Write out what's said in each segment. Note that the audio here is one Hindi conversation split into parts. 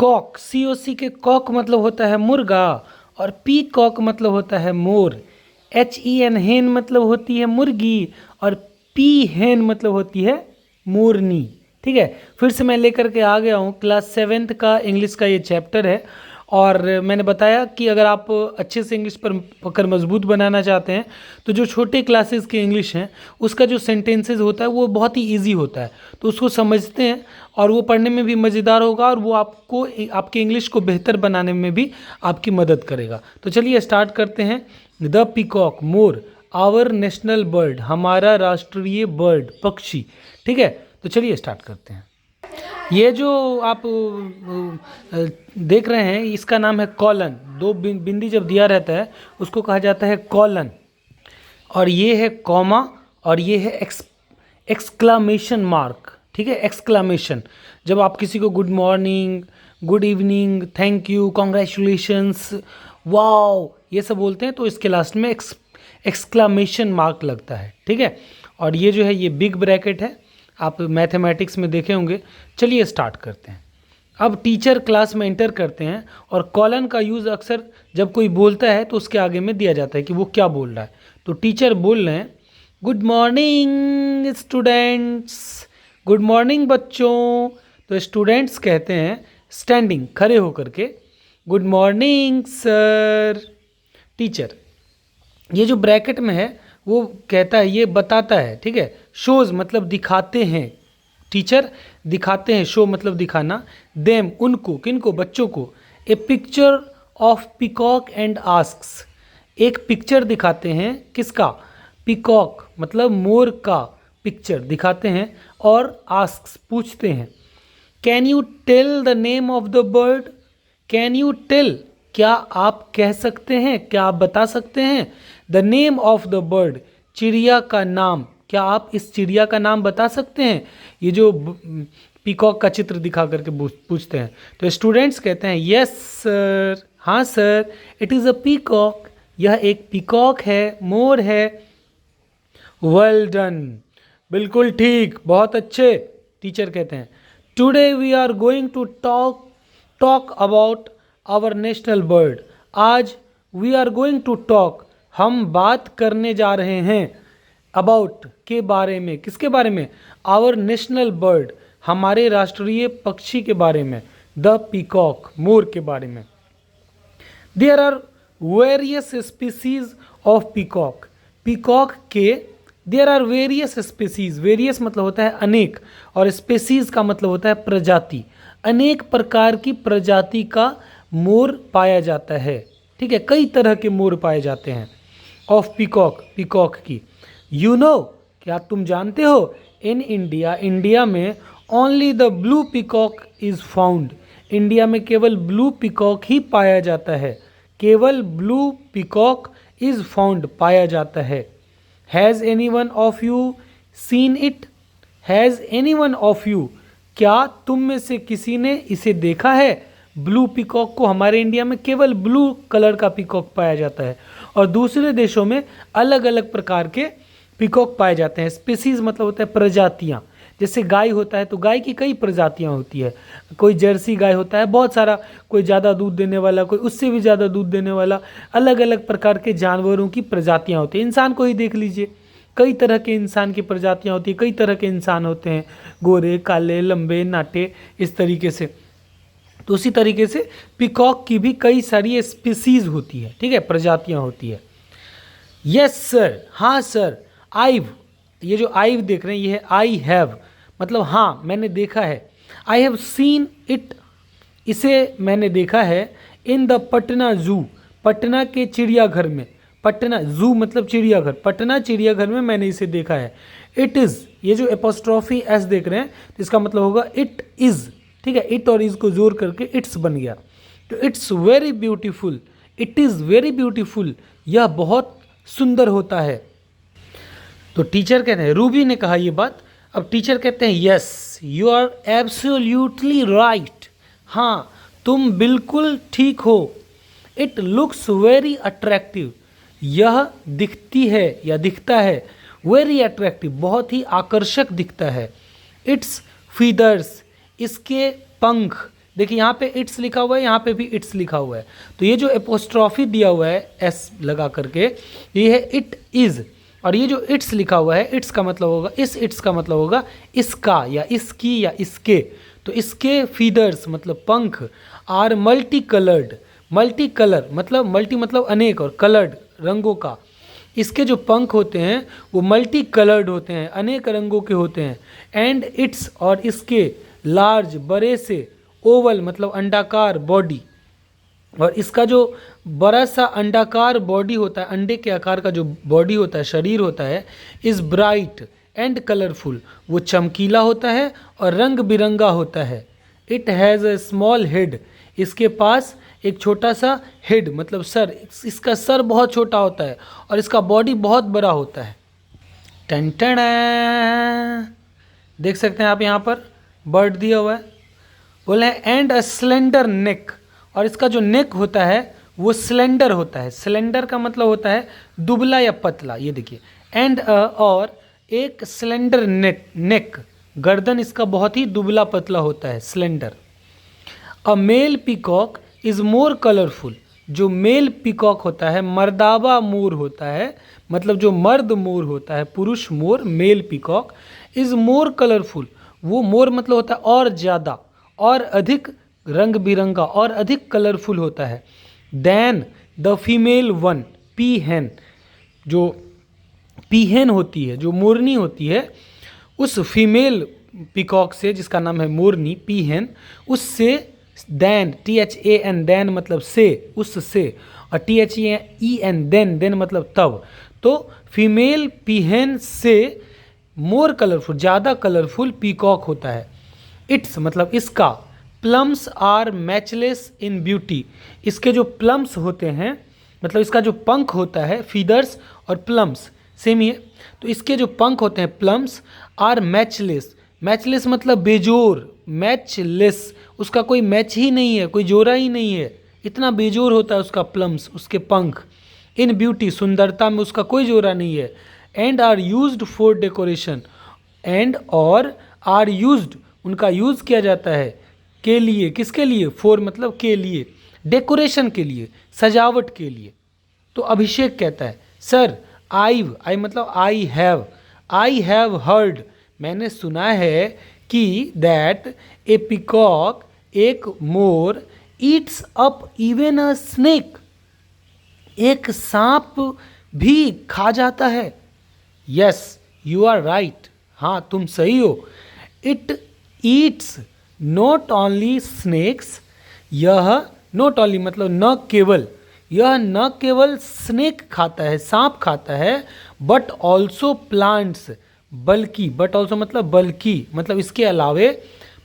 कॉक, COC के कॉक मतलब होता है मुर्गा, और पी कॉक मतलब होता है मोर। HEN हेन मतलब होती है मुर्गी, और पी हेन मतलब होती है मोरनी। ठीक है, फिर से मैं लेकर के आ गया हूँ क्लास 7th का इंग्लिश का ये चैप्टर है। और मैंने बताया कि अगर आप अच्छे से इंग्लिश पर पकड़ मजबूत बनाना चाहते हैं तो जो छोटे क्लासेस के इंग्लिश हैं उसका जो सेंटेंसेस होता है वो बहुत ही इजी होता है, तो उसको समझते हैं और वो पढ़ने में भी मज़ेदार होगा और वो आपको आपके इंग्लिश को बेहतर बनाने में भी आपकी मदद करेगा। तो चलिए स्टार्ट करते हैं। द पीकॉक, मोर, आवर नेशनल बर्ड, हमारा राष्ट्रीय बर्ड, पक्षी। ठीक है, तो चलिए स्टार्ट करते हैं। ये जो आप देख रहे हैं इसका नाम है कॉलन। दो बिंदी जब दिया रहता है उसको कहा जाता है कॉलन। और ये है कॉमा, और ये है एक्सक्लामेशन मार्क। ठीक है, एक्सक्लामेशन। जब आप किसी को good morning, good evening, thank you, congratulations, wow, ये सब बोलते हैं तो इसके लास्ट में एक्सक्लामेशन मार्क लगता है। ठीक है, और ये जो है ये बिग ब्रैकेट है, आप मैथमेटिक्स में देखे होंगे। चलिए स्टार्ट करते हैं। अब टीचर क्लास में एंटर करते हैं और कॉलन का यूज़ अक्सर जब कोई बोलता है तो उसके आगे में दिया जाता है कि वो क्या बोल रहा है। तो टीचर बोल रहे हैं good morning students, good morning बच्चों। तो स्टूडेंट्स कहते हैं स्टैंडिंग, खड़े होकर के, गुड मॉर्निंग सर। टीचर, ये जो ब्रैकेट में है वो कहता है, ये बताता है। ठीक है, शोज मतलब दिखाते हैं, टीचर दिखाते हैं, शो मतलब दिखाना। देम उनको, किनको, बच्चों को। A picture of peacock and asks, एक पिक्चर दिखाते हैं, किसका, पीकॉक मतलब मोर का पिक्चर दिखाते हैं, और आस्क्स पूछते हैं। Can you tell the name of the bird, can you tell क्या आप कह सकते हैं, क्या आप बता सकते हैं, the name of the bird चिड़िया का नाम, क्या आप इस चिड़िया का नाम बता सकते हैं। ये जो पीकॉक का चित्र दिखा करके पूछते हैं तो स्टूडेंट्स कहते हैं यस सर, हाँ sir, it is a peacock, यह एक पीकॉक है, मोर है। वेल डन, बिल्कुल ठीक, बहुत अच्छे। टीचर कहते हैं today we are going to talk about our national bird, आज we are going to talk, हम बात करने जा रहे हैं, अबाउट के बारे में, किसके बारे में, आवर नेशनल बर्ड, हमारे राष्ट्रीय पक्षी के बारे में, द पीकॉक, मोर के बारे में। There are various species of peacock, peacock के there are various species, various मतलब होता है अनेक, और स्पीसीज का मतलब होता है प्रजाति, अनेक प्रकार की प्रजाति का मोर पाया जाता है। ठीक है, कई तरह के मोर पाए जाते हैं। ऑफ पीकॉक, पीकॉक की। यू नो, क्या तुम जानते हो, इन इंडिया, इंडिया में only the blue peacock is found, India में केवल ब्लू पीकॉक ही पाया जाता है, केवल ब्लू पीकॉक इज़ फाउंड, पाया जाता है। Has any one of you seen it, has any one of you, क्या तुम में से किसी ने इसे देखा है, ब्लू पीकॉक को। हमारे इंडिया में केवल ब्लू कलर का पीकॉक पाया जाता है, और दूसरे देशों में अलग अलग प्रकार के पीकॉक पाए जाते हैं। स्पीसीज मतलब होता है प्रजातियाँ, जैसे गाय होता है तो गाय की कई प्रजातियाँ होती है, कोई जर्सी गाय होता है बहुत सारा, कोई ज़्यादा दूध देने वाला, कोई उससे भी ज़्यादा दूध देने वाला, अलग अलग प्रकार के जानवरों की प्रजातियाँ होती हैं। इंसान को ही देख लीजिए, कई तरह के इंसान की प्रजातियाँ होती हैं, कई तरह के इंसान होते हैं, गोरे, काले, लंबे, नाटे, इस तरीके से। तो उसी तरीके से पीकॉक की भी कई सारी स्पीसीज होती है, ठीक है, प्रजातियाँ होती है। यस सर, हाँ सर, आईव, ये जो आईव देख रहे हैं ये है आई हैव, मतलब हाँ मैंने देखा है। आई हैव सीन इट, इसे मैंने देखा है। इन द पटना जू, पटना के चिड़ियाघर में, पटना जू मतलब चिड़ियाघर, पटना चिड़ियाघर में मैंने इसे देखा है। इट इज़, ये जो एपोस्ट्रॉफी एस देख रहे हैं तो इसका मतलब होगा इट इज़। ठीक है, इट और इज़ को जोड़ करके इट्स बन गया। तो it's very beautiful, it is very beautiful, यह बहुत सुंदर होता है। तो टीचर कहते हैं, रूबी ने कहा ये बात। अब टीचर कहते हैं yes you are absolutely right, हाँ तुम बिल्कुल ठीक हो। इट लुक्स वेरी अट्रैक्टिव, यह दिखती है या दिखता है, वेरी अट्रैक्टिव बहुत ही आकर्षक दिखता है। इट्स फीदर्स, इसके पंख, देखिए यहाँ पे इट्स लिखा हुआ है, यहाँ पे भी इट्स लिखा हुआ है, तो ये जो एपोस्ट्रॉफी दिया हुआ है एस लगा करके, ये है इट इज़, और ये जो इट्स लिखा हुआ है, इट्स का मतलब होगा, इस इट्स का मतलब होगा इसका या इसकी या इसके। तो इसके फीदर्स मतलब पंख are multi coloured, multi colour मतलब मल्टी मतलब अनेक और कलर्ड रंगों का, इसके जो पंख होते हैं वो मल्टी कलर्ड होते हैं, अनेक रंगों के होते हैं। एंड इट्स और इसके लार्ज बड़े से ओवल मतलब अंडाकार बॉडी, और इसका जो बड़ा सा अंडाकार बॉडी होता है, अंडे के आकार का जो बॉडी होता है, शरीर होता है, इज़ ब्राइट एंड कलरफुल, वो चमकीला होता है और रंग बिरंगा होता है। It has a small head, इसके पास एक छोटा सा हेड मतलब सर, इसका सर बहुत छोटा होता है और इसका बॉडी बहुत बड़ा होता है। टन टन, देख सकते हैं आप यहाँ पर बर्ड दिया हुआ है, बोले एंड अ स्लेंडर नेक, और इसका जो नेक होता है वो स्लेंडर होता है। स्लेंडर का मतलब होता है दुबला या पतला, ये देखिए एंड और एक स्लेंडर नेक, गर्दन इसका बहुत ही दुबला पतला होता है, slender. A male peacock is more colourful, जो मेल पीकॉक होता है, मर्दावा मोर होता है, मतलब जो मर्द मोर होता है, पुरुष मोर, male peacock is more colourful, वो मोर मतलब होता है और ज़्यादा और अधिक रंग बिरंगा और अधिक कलरफुल होता है। Then the female one peahen, जो पीहेन होती है, जो मोरनी होती है, उस फीमेल पीकॉक से जिसका नाम है मोरनी पीहेन, उससे दैन THAN दैन मतलब से, उससे, और THEN देन मतलब तब, तो फीमेल पीहेन से मोर कलरफुल ज़्यादा कलरफुल पीकॉक होता है। इट्स मतलब इसका, plumes are matchless in beauty, इसके जो प्लम्स होते हैं मतलब इसका जो पंख होता है, फीदर्स और प्लम्स सेम ही है, तो इसके जो पंख होते हैं प्लम्स आर मैचलेस, मैचलेस मतलब बेजोर, मैचलेस उसका कोई मैच ही नहीं है, कोई जोड़ा ही नहीं है, इतना बेजोर होता है उसका प्लम्स, उसके पंख। इन ब्यूटी सुंदरता में उसका कोई जोड़ा नहीं है। And are used for decoration, and और आर यूज्ड उनका यूज़ किया जाता है के लिए, किसके लिए, फॉर मतलब के लिए, डेकोरेशन के लिए, सजावट के लिए। तो अभिषेक कहता है सर आई मतलब आई हैव हर्ड, मैंने सुना है कि दैट ए पीकॉक एक मोर eats up even a snake, एक सांप भी खा जाता है। यस यू आर राइट, हाँ तुम सही हो। It eats not only snakes, यह नॉट ओनली मतलब न केवल, यह न केवल स्नेक खाता है, सांप खाता है, बट ऑल्सो प्लांट्स, बल्कि, बट ऑल्सो मतलब बल्कि मतलब इसके अलावे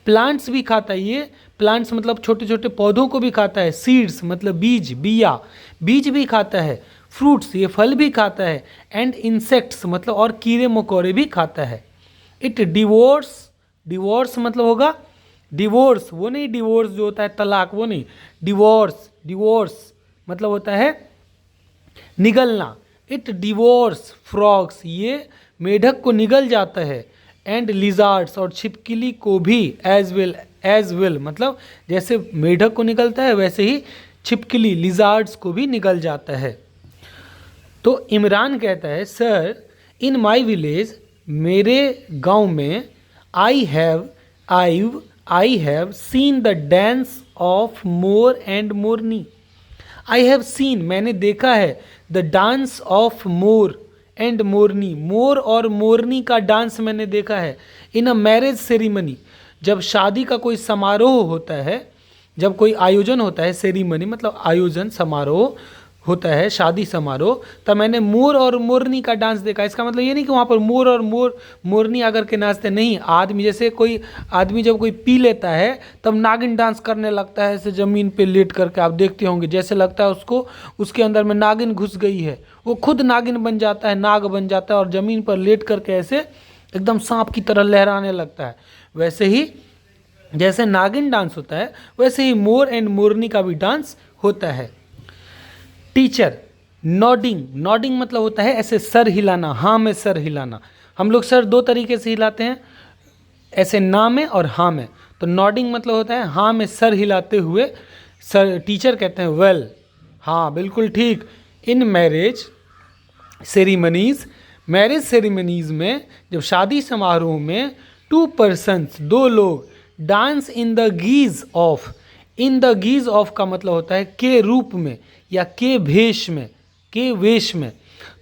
प्लांट्स भी खाता है। ये प्लांट्स मतलब छोटे छोटे पौधों को भी खाता है, सीड्स मतलब बीज, बिया, बीज भी खाता है, फ्रूट्स ये फल भी खाता है, एंड इंसेक्ट्स मतलब और कीड़े मकोड़े भी खाता है। इट डिवोर्स, डिवोर्स मतलब होगा डिवोर्स, वो नहीं डिवोर्स जो होता है तलाक, वो नहीं, डिवोर्स, डिवोर्स मतलब होता है निगलना। इट डिवोर्स फ्रॉग्स, ये मेढक को निगल जाता है, एंड लिजार्ड्स और छिपकली को भी, एज वेल मतलब जैसे मेढक को निगलता है वैसे ही छिपकली लिजार्ड्स को भी निगल जाता है। तो इमरान कहता है सर इन माई विलेज, मेरे गांव में, I have seen the dance of mor and morni, I have seen मैंने देखा है, the dance of mor and morni, मोर और मोरनी का डांस मैंने देखा है, इन अ मैरिज सेरेमनी, जब शादी का कोई समारोह होता है, जब कोई आयोजन होता है, सेरेमनी मतलब आयोजन, समारोह होता है, शादी समारोह, तब मैंने मोर और मोरनी का डांस देखा। इसका मतलब ये नहीं कि वहाँ पर मोर और मोरनी आकर के नाचते, नहीं, आदमी जैसे कोई आदमी जब कोई पी लेता है तब नागिन डांस करने लगता है, ऐसे ज़मीन पे लेट करके, आप देखते होंगे, जैसे लगता है उसको उसके अंदर में नागिन घुस गई है, वो खुद नागिन बन जाता है, नाग बन जाता है और ज़मीन पर लेट करके ऐसे एकदम सांप की तरह लहराने लगता है। वैसे ही जैसे नागिन डांस होता है वैसे ही मोर एंड मोरनी का भी डांस होता है। टीचर नॉडिंग, नॉडिंग मतलब होता है ऐसे सर हिलाना, हाँ में सर हिलाना। हम लोग सर दो तरीके से हिलाते हैं, ऐसे ना में और हाँ में। तो नॉडिंग मतलब होता है हाँ में सर हिलाते हुए। सर टीचर कहते हैं वेल, हाँ बिल्कुल ठीक। इन मैरिज सेरेमनीज में, जब शादी समारोह में 2 persons, 2 लोग dance in the guise of. In the guise of का मतलब होता है के रूप में या के वेश में।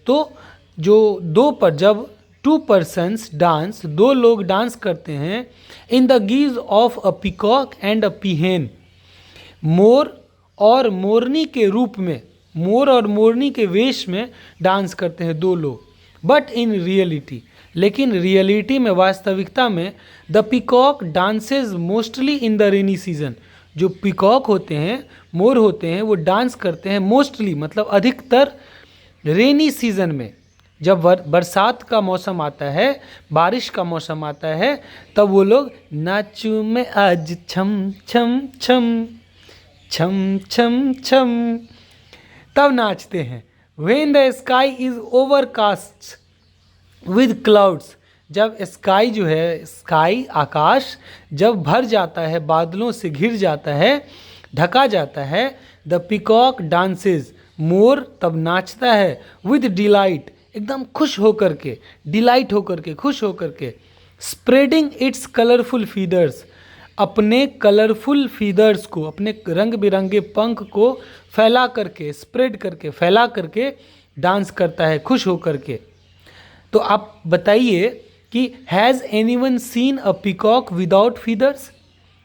तो जो जब 2 persons डांस, 2 लोग डांस करते हैं in the guise of a peacock and a peahen, मोर और मोरनी के रूप में, मोर और मोरनी के वेश में डांस करते हैं 2 लोग। बट इन रियलिटी, लेकिन रियलिटी में, वास्तविकता में, the peacock dances mostly in the rainy season. जो पीकॉक होते हैं, मोर होते हैं, वो डांस करते हैं मोस्टली मतलब अधिकतर रेनी सीजन में। जब बरसात का मौसम आता है, बारिश का मौसम आता है, तब वो लोग नाचू में आज छम छम छम छम छम छम तब नाचते हैं। When the sky is overcast with clouds, जब स्काई जो है, स्काई आकाश जब भर जाता है, बादलों से घिर जाता है, ढका जाता है, द पीकॉक डांसेज, मोर तब नाचता है, विद डिलाइट, एकदम खुश होकर के, डिलाइट होकर के, खुश होकर के, स्प्रेडिंग इट्स कलरफुल फीदर्स, अपने कलरफुल फीदर्स को, अपने रंग बिरंगे पंख को फैला करके, स्प्रेड करके, फैला करके डांस करता है खुश होकर के। तो आप बताइए कि has anyone seen a peacock without feathers?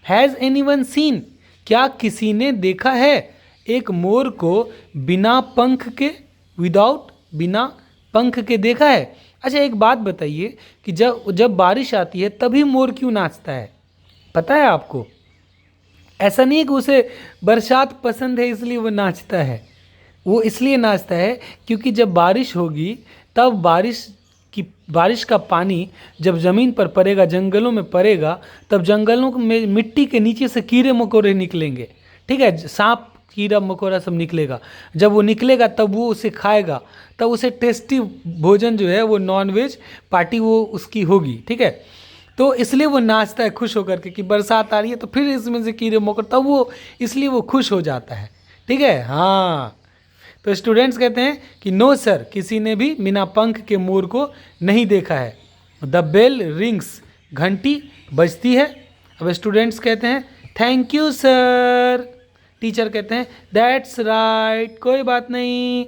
Has anyone seen, क्या किसी ने देखा है एक मोर को बिना पंख के, बिना पंख के देखा है? अच्छा एक बात बताइए कि जब बारिश आती है तभी मोर क्यों नाचता है? पता है आपको? ऐसा नहीं है कि उसे बरसात पसंद है इसलिए वो नाचता है। वो इसलिए नाचता है क्योंकि जब बारिश होगी तब बारिश का पानी जब ज़मीन पर पड़ेगा, जंगलों में पड़ेगा, तब जंगलों में मिट्टी के नीचे से कीड़े मकोड़े निकलेंगे, ठीक है, सांप कीड़ा मकोड़ा सब निकलेगा। जब वो निकलेगा तब वो उसे खाएगा, तब उसे टेस्टी भोजन जो है वो नॉनवेज पार्टी वो उसकी होगी, ठीक है। तो इसलिए वो नाचता है खुश होकर के कि बरसात आ रही है तो फिर इसमें से कीड़े मकोड़े, तब वो इसलिए वो खुश हो जाता है, ठीक है। हाँ, तो स्टूडेंट्स कहते हैं कि नो सर, किसी ने भी बिना पंख के मोर को नहीं देखा है। द बेल रिंग्स, घंटी बजती है। अब स्टूडेंट्स कहते हैं थैंक यू सर। टीचर कहते हैं दैट्स राइट, कोई बात नहीं,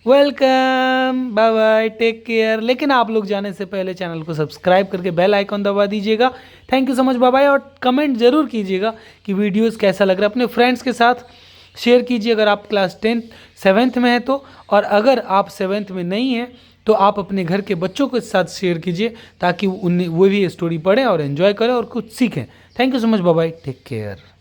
welcome, bye bye, take care. लेकिन आप लोग जाने से पहले चैनल को सब्सक्राइब करके बेल आइकॉन दबा दीजिएगा। Thank you so much, bye bye. और कमेंट ज़रूर कीजिएगा कि वीडियोस कैसा लग रहा है। अपने फ्रेंड्स के साथ शेयर कीजिए अगर आप क्लास 7th में हैं तो, और अगर आप 7th में नहीं हैं तो आप अपने घर के बच्चों के साथ शेयर कीजिए ताकि वो भी स्टोरी पढ़ें और एंजॉय करें और कुछ सीखें। Thank you so much, bye bye, take care.